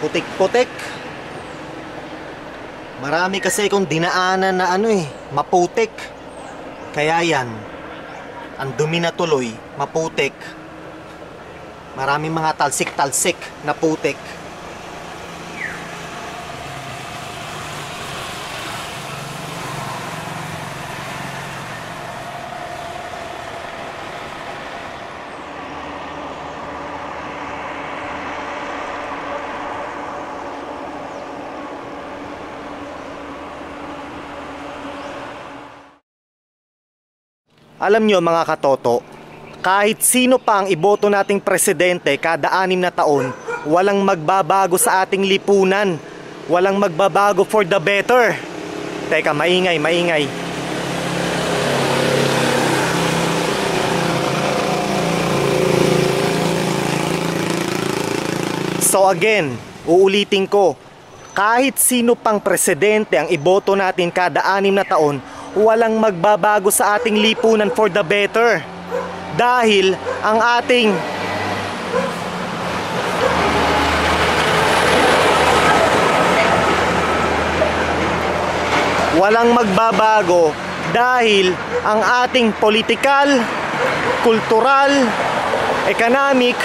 Putik-putik. Marami kasi kong dinaanan na maputik. Kaya yan, ang dumi na tuloy, maputik. Maraming mga talsik-talsik na putik. Alam nyo mga katoto, kahit sino pa ang iboto nating presidente kada 6 na taon, walang magbabago sa ating lipunan. Walang magbabago for the better. Teka, maingay. So again, uulitin ko, kahit sino pang presidente ang iboto natin kada 6 na taon, walang magbabago sa ating lipunan for the better. Dahil ang ating walang magbabago dahil ang ating politikal, kultural, economic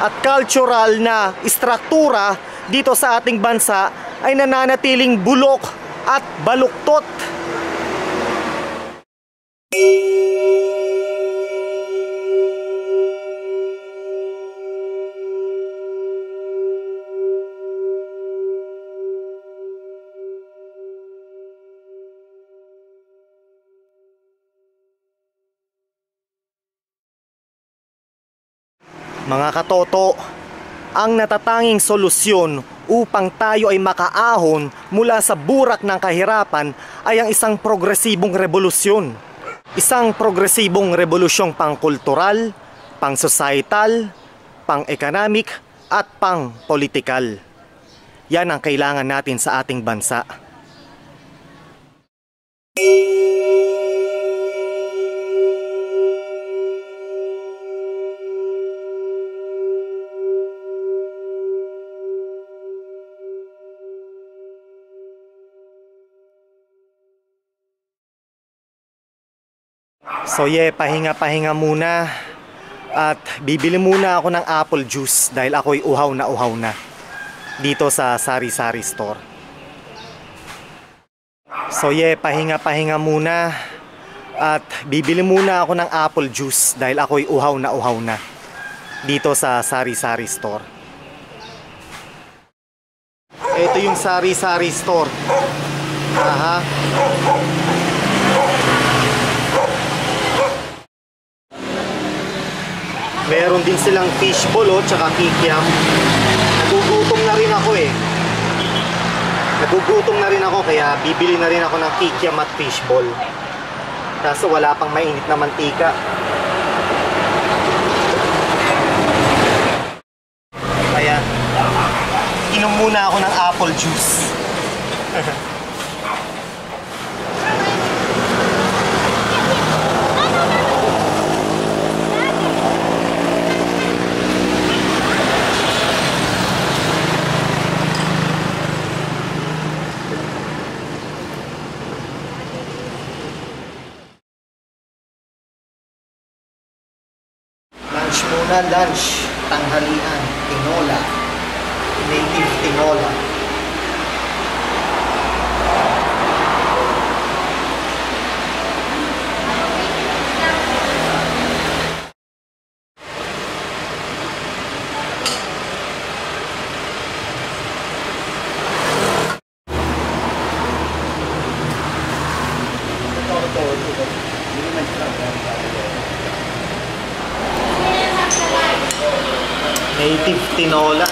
at cultural na istruktura dito sa ating bansa ay nananatiling bulok at baluktot. Mga katoto, ang natatanging solusyon upang tayo ay makaahon mula sa burak ng kahirapan ay ang isang progresibong revolusyon. Isang progresibong revolusyong pangkultural, pang-societal, pang-economic at pang-politikal. Yan ang kailangan natin sa ating bansa. So pahinga muna at bibili muna ako ng apple juice dahil ako'y uhaw na dito sa sari-sari store. So pahinga muna at bibili muna ako ng apple juice dahil ako'y uhaw na dito sa sari-sari store. Ito yung sari-sari store. Aha. Meron din silang fishball tsaka kikiam. Nagugutom na rin ako kaya bibili na rin ako ng kikiam at fishball. Kaso wala pang mainit na mantika. Kaya inom muna ako ng apple juice. Lunch, tanghalian, tinola, native tinola. Native tinola.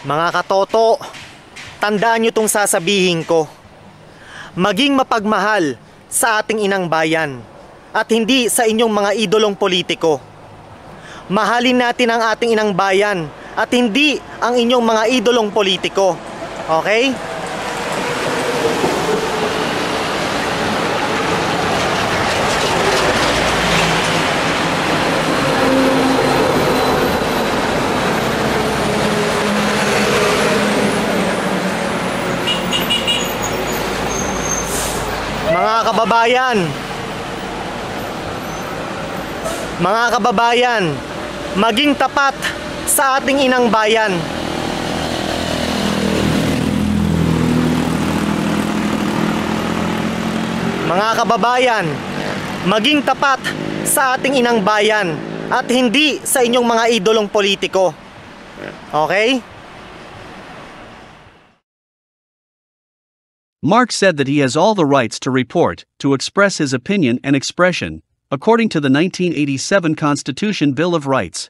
Mga katoto, tandaan nyo tong sasabihin ko. Maging mapagmahal sa ating inang bayan at hindi sa inyong mga idolong politiko. Mahalin natin ang ating inang bayan at hindi ang inyong mga idolong politiko. Okay? Mga kababayan, maging tapat sa ating inang bayan. Mga kababayan, maging tapat sa ating inang bayan at hindi sa inyong mga idolong politiko. Okay? Mark said that he has all the rights to report, to express his opinion and expression, according to the 1987 Constitution Bill of Rights.